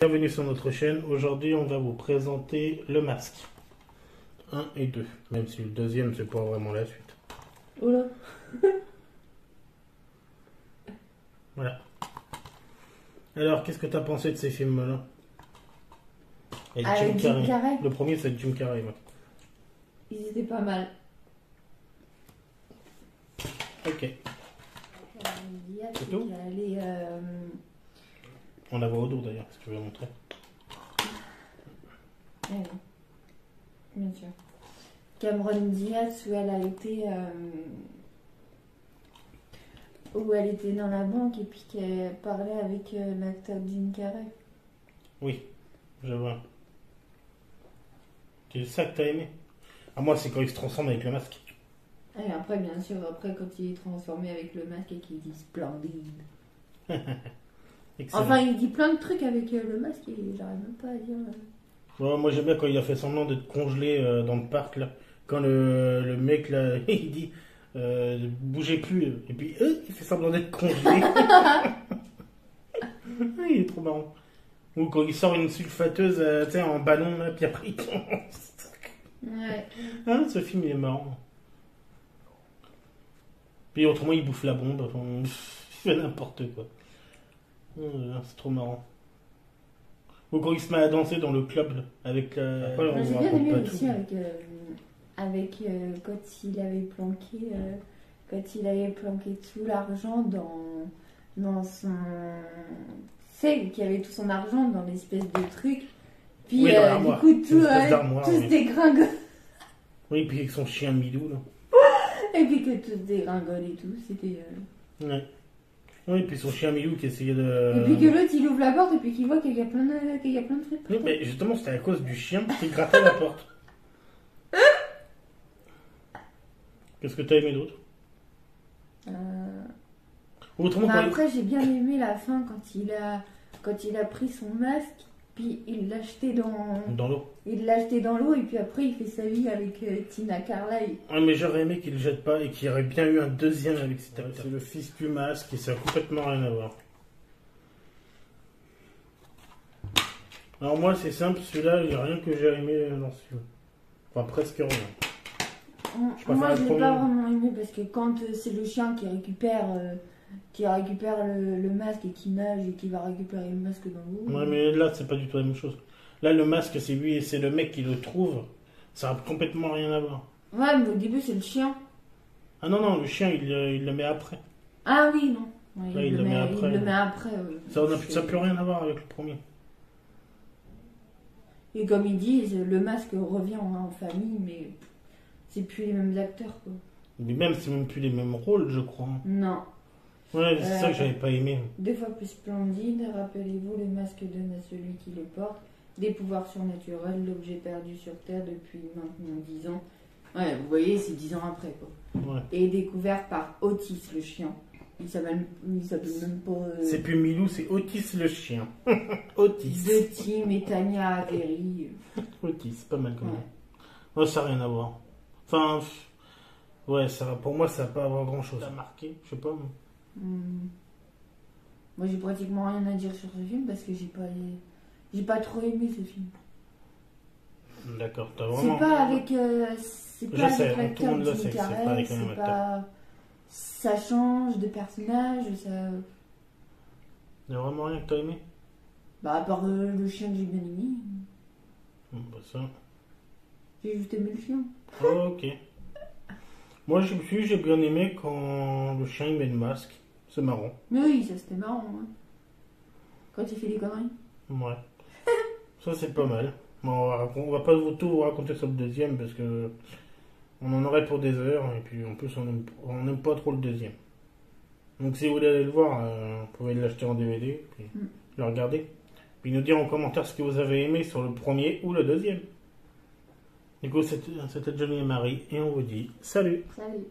Bienvenue sur notre chaîne. Aujourd'hui, on va vous présenter le masque 1 et 2. Même si le deuxième, c'est pas vraiment la suite. Oula. Voilà. Alors, qu'est-ce que tu as pensé de ces films-là? Avec Jim Carrey. Le premier, c'est Jim Carrey. Ouais. Ils étaient pas mal. Ok. C'est tout On la voit au dos d'ailleurs, si tu veux montrer. Oui, bien sûr. Cameron Diaz, où elle était dans la banque et puis qu'elle parlait avec l'acteur Jim Carrey. Oui, je vois. C'est ça que t'as aimé? Ah, moi, c'est quand il se transforme avec le masque. Et après, bien sûr, quand il est transformé avec le masque et qu'il dit splendide. Enfin, il dit plein de trucs avec le masque et j'arrive même pas à dire. Ouais, moi, j'aime bien quand il a fait semblant d'être congelé dans le parc, là. Quand le mec, là, il dit bougez plus. Et puis, il fait semblant d'être congelé. Il est trop marrant. Ou quand il sort une sulfateuse, tu sais, en ballon, là, puis après il tombe. Ouais. Ah, ce film, il est marrant. Puis autrement, il bouffe la bombe. Enfin, il fait n'importe quoi. C'est trop marrant. Ou quand il se met à danser dans le club, là, avec la... Après, on j'ai vous bien raconte aimé pas aussi tout. quand il avait planqué tout l'argent dans son... Tu sais, qu'il avait tout son argent dans l'espèce de truc. Puis Oui, du coup, tout se dégringole. Oui, puis avec son chien Milou, là. Et puis que tout se dégringole et tout, c'était... Ouais. Oui, puis son chien Milou qui essayait de... Et puis que l'autre, il ouvre la porte et puis qu'il voit qu'il y a plein de trucs. Oui, mais justement, c'était à cause du chien qui grattait la porte. Qu'est-ce que t'as aimé d'autre? Autrement, après, j'ai bien aimé la fin quand il a pris son masque, puis il l'a jeté dans l'eau. Il l'a jeté dans l'eau et puis après il fait sa vie avec Tina Carlyle. Ouais, mais j'aurais aimé qu'il le jette pas et qu'il y aurait bien eu un deuxième avec cet acteur. C'est le fils du masque et ça a complètement rien à voir. Alors moi, c'est simple, celui-là, il n'y a rien que j'ai aimé dans ce film. Enfin, presque rien. Moi, je l'ai pas vraiment aimé parce que quand c'est le chien qui récupère le masque et qui nage et qui va récupérer le masque dans l'eau. Ouais, mais là, c'est pas du tout la même chose. Là, le masque, c'est lui et c'est le mec qui le trouve. Ça n'a complètement rien à voir. Ouais, mais au début, c'est le chien. Ah non, le chien, il le met après. Ah oui, non. Ouais, là, il le met après. Il le met après, oui. Ça n'a plus rien à voir avec le premier. Et comme ils disent, le masque revient en famille, mais c'est plus les mêmes acteurs, quoi. Mais même, c'est même plus les mêmes rôles, je crois. Non. Ouais, c'est ça que j'avais pas aimé. 2 fois plus splendide, rappelez-vous, le masque donne à celui qui le porte des pouvoirs surnaturels, l'objet perdu sur Terre depuis maintenant 10 ans. Ouais, vous voyez, c'est 10 ans après, quoi. Ouais. Et découvert par Otis, le chien. Il s'appelle même pas... C'est plus Milou, c'est Otis le chien. Otis. De Tim et Tania Avery. Otis, pas mal quand même. Ouais, ça n'a rien à voir. Enfin, ouais, ça, pour moi, ça va pas avoir grand-chose. Ça a marqué, je sais pas. Moi, j'ai pratiquement rien à dire sur ce film parce que j'ai pas trop aimé ce film. D'accord, t'as vraiment... C'est pas avec l'acteur Jim Carrey, c'est pas... Ça change de personnage, ça... Il y a vraiment rien que t'as aimé? Bah, à part le chien que j'ai bien aimé. Bah ça... J'ai juste aimé le chien. Oh, ok. Moi, j'ai bien aimé quand le chien il met le masque. C'est marrant. Mais oui, ça c'était marrant. Hein. Quand il fait des conneries. Ouais. Ça, c'est pas mal. Bon, on va pas tout vous raconter sur le deuxième parce que on en aurait pour des heures et puis en plus on aime pas trop le deuxième. Donc si vous voulez aller le voir, vous pouvez l'acheter en DVD puis le regarder. Puis nous dire en commentaire ce que vous avez aimé sur le premier ou le deuxième. Du coup, c'était Johnny et Marie et on vous dit salut. Salut.